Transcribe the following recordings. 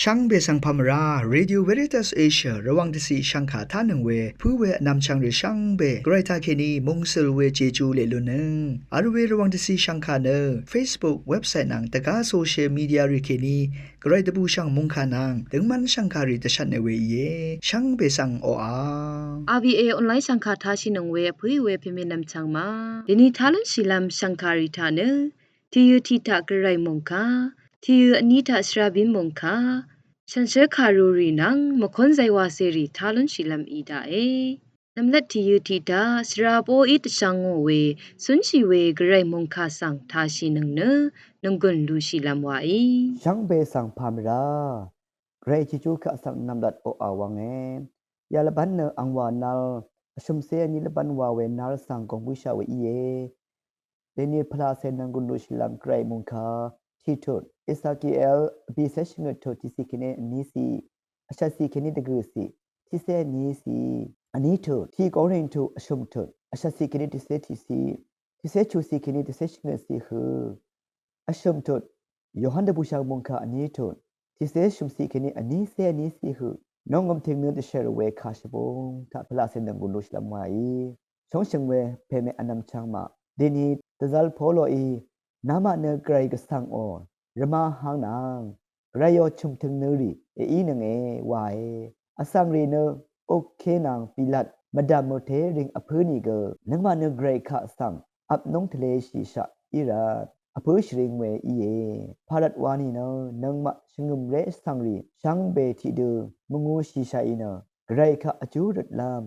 ช่างเบสังพามราเรดิโอเวริตัสเอเชียระวังที่สีช่างขาท่านึงเวผู้เวนำช่างหรือช่างเบไกรทาเคนีมงสลเวเจจูเลลุนึงอาร์เวระวังที่สีช่างขาเนอ Facebook เว็บไซต์นังตะกาโซเชียลมีเดียริเคนีไกรตบูช่างมงขานังถึงมันช่างขาริตชันในเวเยช่างเบสังโออา RVA ออนไลน์สังฆาทาชินงเวพุยเวพิเมนำชังมาเดนิทาลันชิลัมสังคาริทาเนทียูทีตากระไรมงคาทียูอนิทาสราบินมงคาฉันเชคารูรีนังมคอนไซวาเซรีทาลันชิลัมอีดาเอนำเล็ดทียูทีตาสราโปอิตชังโงเวสุนชีเวกระไรมงคาสังทาชินงเนนงกุนลูชิลัมวาช่างเบสังพามราเกรจิจูกะสังนำดัดโออาวังยาลบันเนอังวานัลชุมเซนิลบันวาเวนัลสังกงวิชาเวเยเดนีพลาเซนังกุนลุชิลัมเกรมุงคาที่ทุดอิสากิเอลบีเซชเงตที่สิกิเนนีสีอาชาสิกิเนตกรุสีที่เซนีสีอันนี้ทุดที่กอรินทุชุมทุดอาชาสิกิเนที่เซที่สีที่เซชูสิกิเนที่เซชเงสีคืออาชุมทุดโยฮันเดบุชางมุงคาอันนี้ทุดที่เซชุมสิกิเนอันนี้เซนี้สีคือน้องกำเทงเนื้อจะเชรเวคาชบงถ้าพลาเซนังกุนลุชิลัมไว้ช่องเชงเวเพเมอันนำช่างมาเดนีตะซัลโพโลอีนามาเนไกรกสังโอรมาหางนางไรโยชุมถึงเนรีอีนังวายอสังรีเนโอเคนางปิลัดมาดามโมเทริงอพื้นีเกนังมาเนไกรขะสังอับน้องทะเลชีชะอิรัดอพื้ชริงเวอีพารัดวานีเนนังมาชงุมเรสังรีช่างเบทีเดมงูชีชาอีเนไกรขะอจูรัดลาม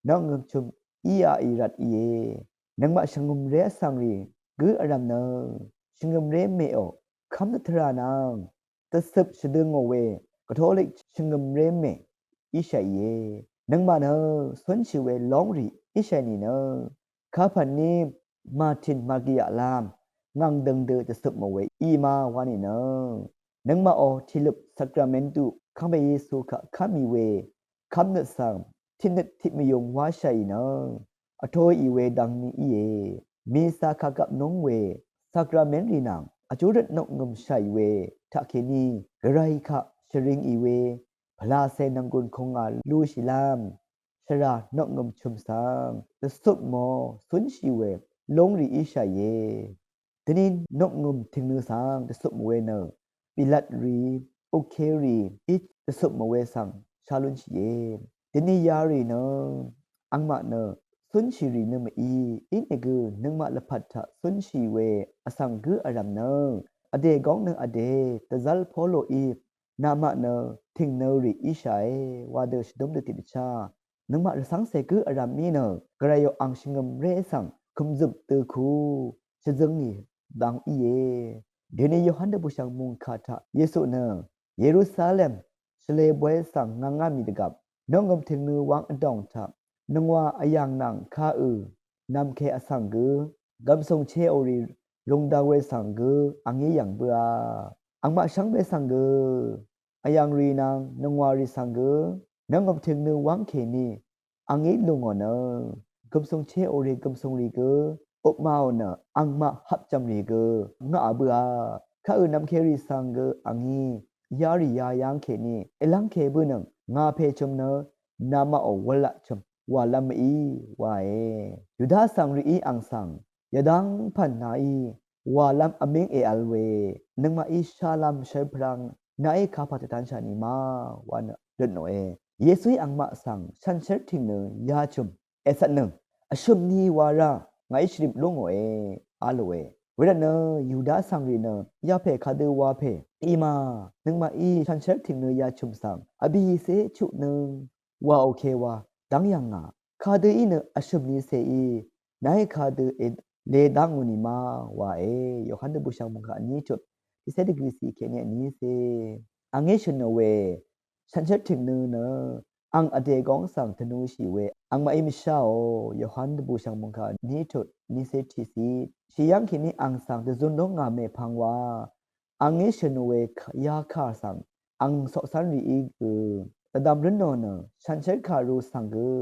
น้องเงมชุมอีอาอีรัดนังมาชงุมเรสังรีกืออารามเนชงมเรเมโอคำนัทรานางตสึบชดึงโอเวกทอลิกชงมเรเมอิชัยเยนังมาเนสวนชิเวลองรีอิชัยนีเนข้าพันนี้มาทินมากิยาลามงังดึงเดตสึบโมเวอีมาวานีเนนังมาโอทิลุปสักราเมนตุข้าเบเยซูขะข้ามีเวคำนัทสังทินทิมยงวาชัยเนอโทอีเวดังนี้มีสาขากับน้องเวสักราเมนรีนังอจูรัดนกงมชัยเวทักเคนีกระไรคะชริงอีเวพลาเซนังกุนคงอาลูชิลามชรานกงมชุมสังตสุบโมสุนชีเวลงรีอิชัยเยทีนี้นกงมถึงนือสังตสุบเวเนปิลัดรีโอเครีอิตสุบโมเวสังชาลุนชีเยทีนี้ยารีเนอังมาเนสุนชีรีเนมอีอินเอกูนึงมาละพัดทะสุนชีเวอสังกืออารามเนอเดกองเนอเดตะซัลโพโลอีนามะเนทิงเนรีอิชัยวาเดชดมเดติดชานึงมาละสังเซกืออารามมีเนกระยออังชิงมเรสังคุมจุบตือคูชะจึงนีดังอีเยเดเนโยฮันเดบุชังมุงคาทะเยซูเนเยรูซาเล็มชเลบวยสังงางามีดกับน้องกำทิงนือวังอดองทะนงว่าอยังนังข้านำเคอสังกือกำทรงเชโอรีรงดาวเวสังกืออังเยอย่างเบืออังมาชังเบสังกืออยังรีนางนงวารีสังกือนงกำถึงนึวังเคนีอังเยลุงอ่อนกำทรงเชโอรีกำทรงรีกืออบมาอ่อนอังมาหับจำรีกืองาเบือข้านำเครีสังกืออังเยยาริยายังเคนีเอลังเคบุนังงาเพชมเนนามาโอวละชมวาลามอีวายุดาสังรีอังสังยดังพันนาอีวาลามอเมงอัลเวนึงมาอีชาลามเชพรังนาคาพัตตันชานีมาวานเดนโนเยซุยอังมาสังฉันเชิดทิ้งเนยาชุมสันนึงอชุมนีวาระไงชริบลงอาลเวเวรเนยูดาสังรีเนยาเพคาเดวาเพอีมานึงมาอีฉันเชิดทิ้งเนยาชุมสังอบีเซชุนึงว่าโอเควาดังยังคาเดอินอชุมนีเซอีนายคาเดเลดังอุนิมาว่ายอฮันเดบุชังมุงคานี้จุดที่เซดกรีสีเคเนนี้เซอังเอชนเวฉันเชิดถึงเนอังอเดกองสังธนูชีเวอังมาอิมิชาโอยอฮันเดบุชังมุงคานี้จุดนี้เซทีสีชียังคินีอังสังเดซุนดงงาเมพังว่าอังเอชนเวยาคาสังอังสอสันรีอีตดำรินโนนฉันเชิดคารูสังกือ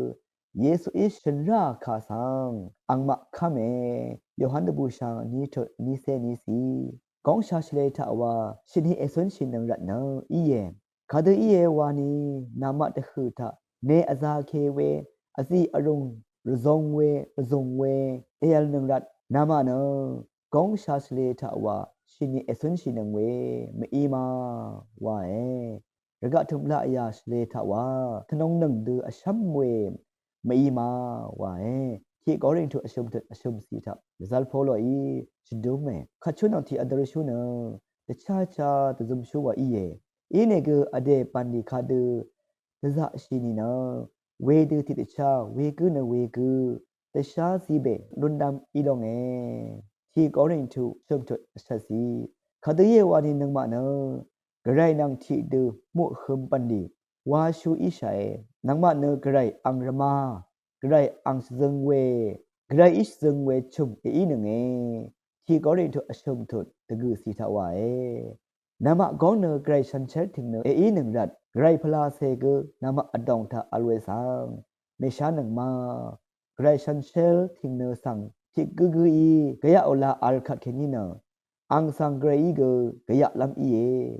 เยซูอิชราคาสังอังมะคาเมยอฮันเดบูชานี้เถนี้เซนี้สีกองชาชเลทาวาชินีเอซุนชินังรัตเนอีเย ခါဒီယေဝါနီနာမတခုထနေအဇာခေဝေအစီအရုံရဇုံဝေအေယလနရတ်နာမနောကောင်းရှာစလေထဝါရှင်နီအစွန်းရှင်နငွေမအီမာဝါရဂထုမလာအယာစလေထဝါခနုံနံဒအရှမ်ဝေမအီမာဝါခေကောရင်ထုအရှုံစီထဇာလ်ဖိုလိုဤရှင်ဒုမေခချုနတီအဒရရှုနတချာချာတဇုံရှုဝါဤယေနေကအဒေပန်ဒီခါဒဒဇာရှိနီနဝေဒတိတချာဝေကုနဝေကုတရှားစီဘေလွန်ဒမ်ဤလောငယ်ခေကောရင်ထုရှုံထုအဆက်စီခါဒယေဝါဒီနံမနဂရိုင်နံတီဒမှုခုံပန်ဒီဝါရှုဣရှိုင်နံမနဂရိုင်အင်ရမာဂရိုင်အင်စဇငဝေဂရိုင်ဣစဇငဝေချုံဤနငယ်ခေကောရင်ထုအရှုံထုတဂုစီထဝါနာမကောင်းနဂရိုင်ဆန်ချဲတင်နအေးနံရတ်ဂရိုင်ဖလာဆေကနာမအဒေါင်ထအလွေဆန်မေရှာနံမာဂရိုင်ဆန်ချဲတင်နဆန်တိဂဂီဂယအလာအလခခေနီနအန်ဆန်ဂရီဂဂယလမ်အီ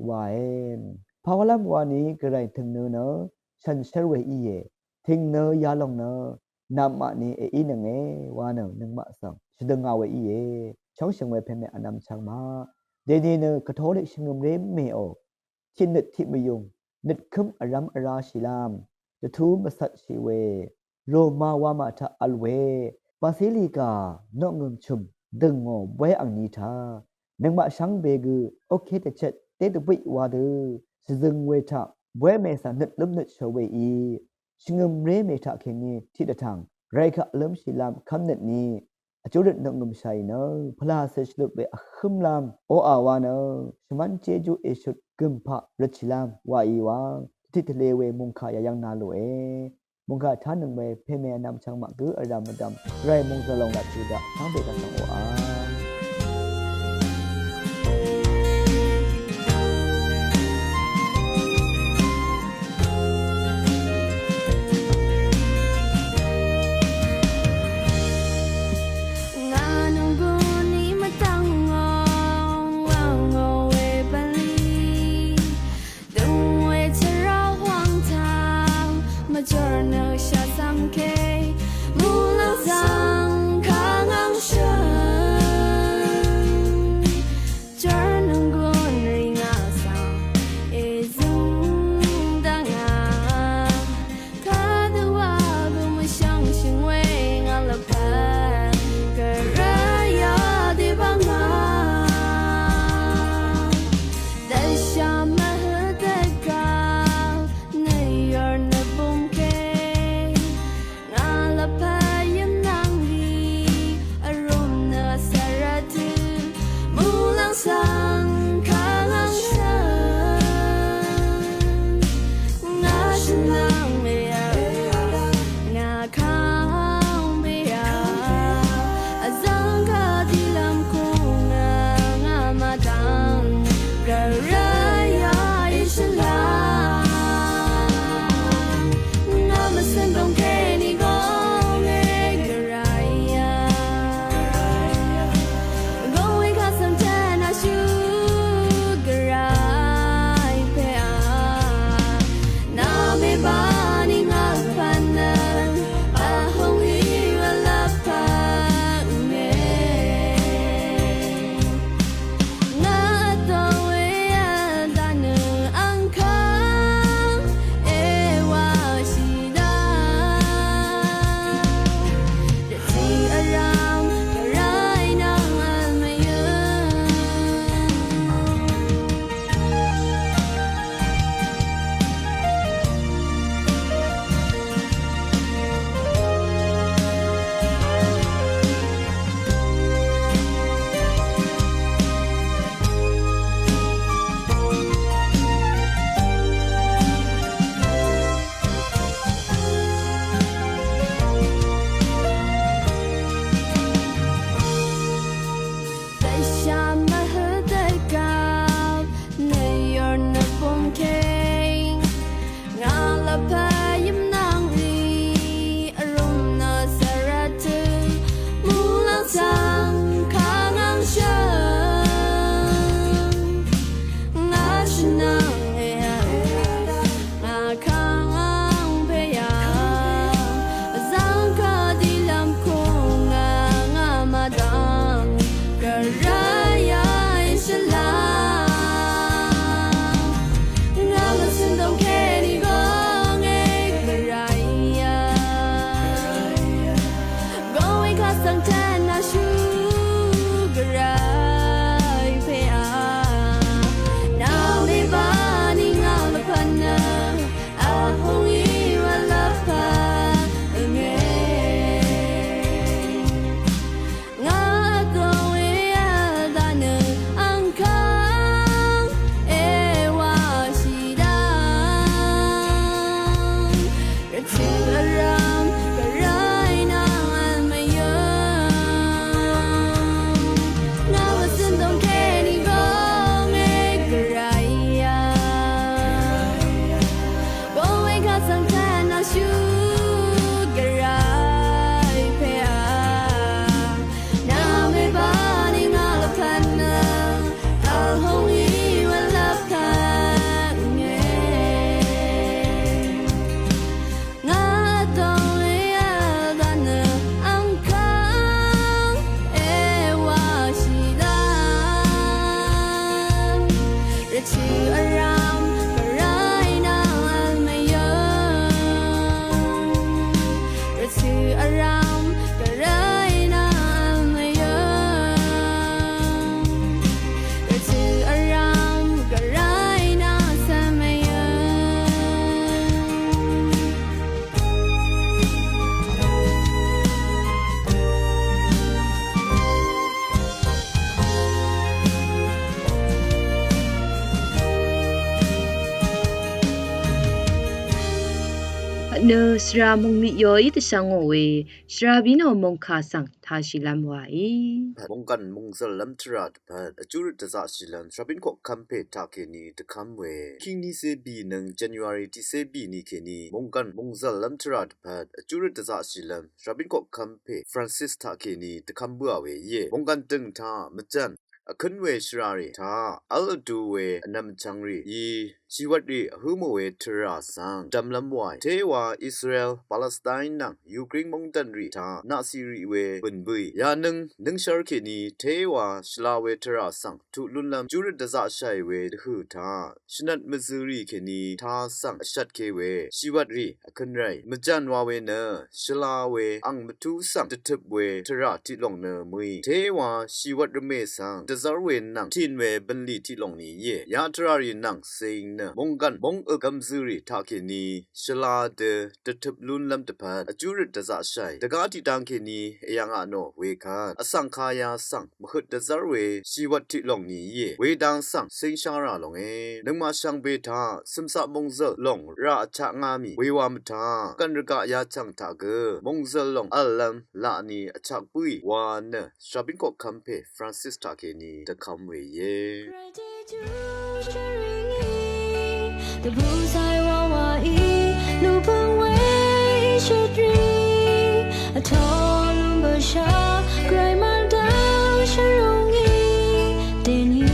ဝိုင်ဖာဝလမ်ဝါနီဂရိုင်တင်နနဆန်ချဲဝေအီတင်နယာလောင်နနာမနီအေးနငယ်ဝါနနံမဆန်စဒငါဝေအီချောင်းရှင်ဝေဖေမေအနမ်ချောင်းမာဒေဒီနကထောလိရှင်ငမ်ရေမေအောချင်းနတိမယုံနစ်ခုမ်အရမ်အရာရှိလမ်တထူးမဆတ်ရှိဝေရိုမာဝါမထအလဝေပါစီလီကာနော့ငုံချုံဒငောဘွဲအန်နီသာနံမရှန်းဘေဂူโอเคတချက်တေတပိဝါဒစဇငဝေထဘွဲမေဆာနစ်လုံနစ်ရှဝေဤရှင်ငမ်ရေမေထခေနီတိတထံရိုက်ခအလမ်ရှိလမ်ခမ်နစ်နီအကျိုးရနငုံဆိုင်နဖလာဆစ်လုဘေအခုမ်လမ်အိုအာဝါနရှမန်ချေဂျူအေရှုကမ်ဖာရချီလမ်ဝါဤဝါတိတလေဝေမုန်ခါယယံနာလိုမုန်ခါထာနံဝေဖေမေနမ်ချောင်းမကူအရမဒမ်ရိုင်မုန်ဇလောင်လာချူဒသံဘေကနောအာ no sra mung mi yo I tshang we sra bi no mong kha sang tha shi lam wa I มงกันมงสลัมทรัดพัดจูรุตซาชิลันชาบินก็คัมเพตาเคนีตะคัมเวคิงนีเซบีนัง January ที่เซบีนี่เคนีมงกันมงสลัมทรัดพัดจูรุตซาชิลันชาบินก็คัมเพ Francis ตาเคนีตะคัมบัวเวเยมงกันตึงทามจันขึ้นเวชรารีทาอัลดูเวนำจังรียีชีวัดรีหูมเวทราสังจำลำไว้เทวาอิสราเอลปาเลสไตน์นังยูเครนมงตันรีทานาซีรีเวบุนบุยยานึงชาร์เคนีเทวาชลาเวทราสังทุลุนลำจูริตซาชัยเวหูทาชนัดมิซูรีเคนีทาสังชัดเคเวชีวัดรีขึ้นไรมจันวาเวเนชลาเวอังมทุสังตทึบเวทราที่ลงเนมุยเทวาชีวัดรเมสังซาร์เวนังทินเวบันลีที่ลงนี้เยยาทรารีนังเซงเนมงกันมงกัมซูรีทาเคนีชลาเดตทึบลุนลำตะพัดจูริตซาชัยตะกาติตังเคนียังอโนเวคานอสังคายาสังมหึดซาร์เวชีวัดที่ลงนี้เยเวดังสังเซงชาราลงเอนึงมาชังเบทาซึมซะมงเซลงราชะงามีเววามทากันรกะยาจังทาเกมงเซลงอัลลัมลานีอชักปุยวานเนชาบินก็คัมเพฟรานซิสตาเคนีตะคัมเวเย The bullseye wawa e no pang way shadri a tall bursha gray man down sharungi deni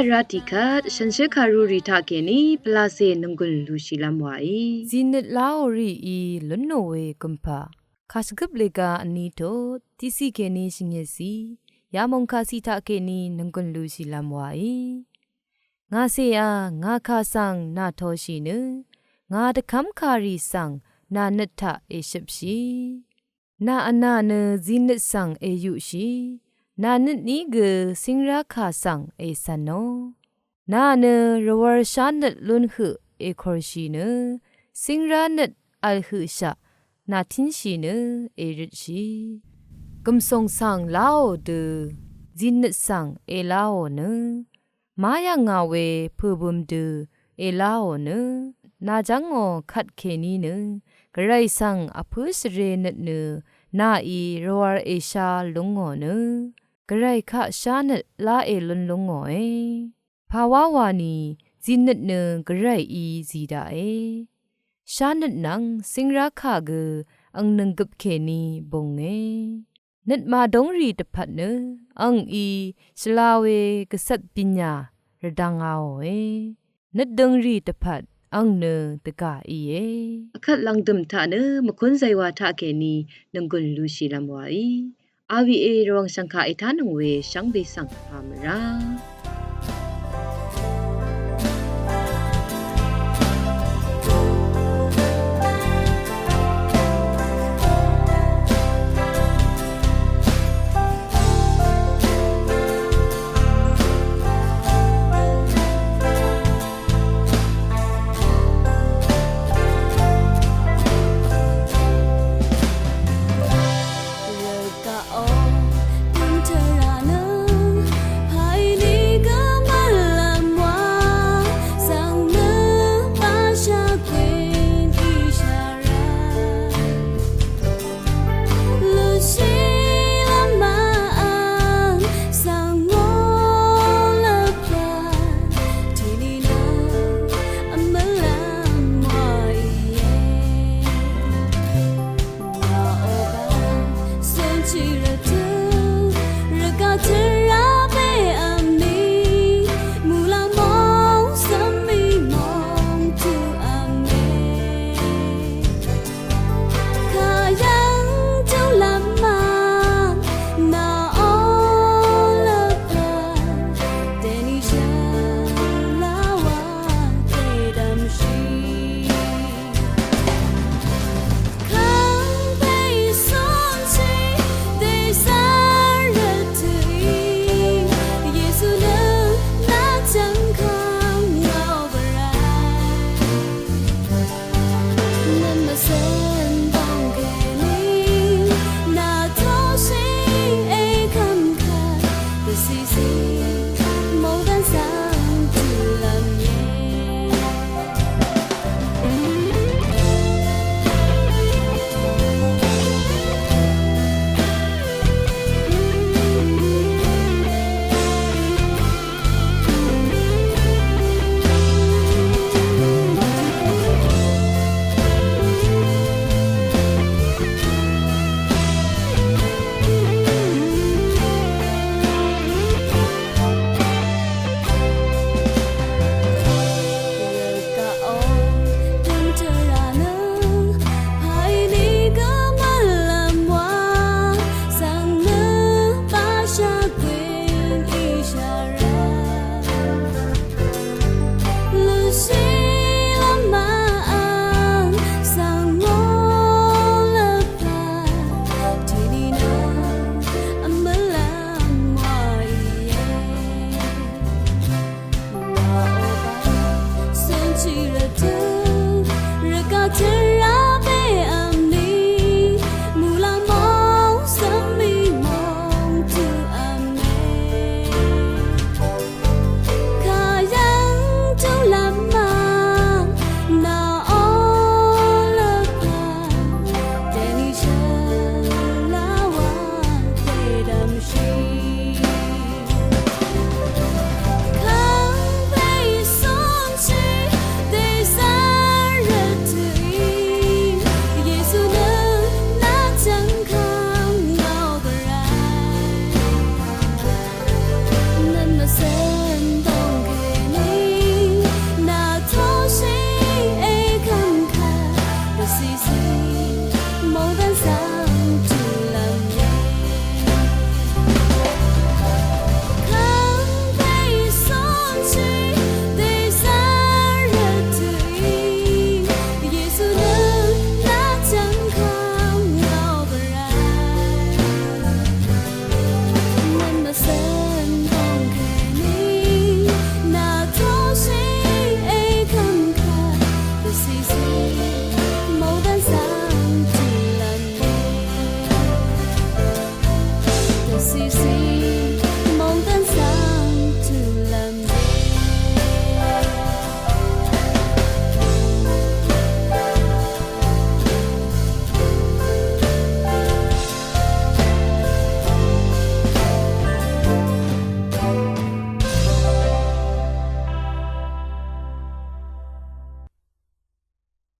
ရာတိခတ်ရှန်ရှေခါရူရီထကေနီပလာစေနငွန်လူရှိလမ်ဝိုင် Zinit laori I lunnowe kumpa khasgup lega ani to tisi ke ni singesi yamong khasi tha ke ni nangkun lu si lamwai nga se ya nga kha sang na tho shi ne nga de kham khari sang na nat tha e ship shi na ana ne zinit sang e yu shi na nit ni ge singra kha sang e san no na ne rawar shanat lun hu e khor shi ne singra nat al hu sha na tin shi ne e rit shi kum song sang lao de zinit sang e lao ne ma ya nga we phu bum de e lao ne na jang ngo khat khe ni ne grai sang a phu sre nat ne na I rawar e sha lung ngo ne grai kha sha nat la e lun lung ngo e phawa wa ni zinit ne grai I zida e sha nat nang singra kha ge ang nang gup khe ni bong e nit ma dong ri de phat ne ang I slawe ksat pinya radang ao e nit dong ri de phat ang ne de ka I e အခက်လန်ဒမ်ထနမခွန်းဇိုင်ဝါထကေနီနငွန်လူရှိလမ်ဝိုင် RVA ရောင်စံခါအထာနငွေရှောင်းဘေးဆောင်ပါမရာ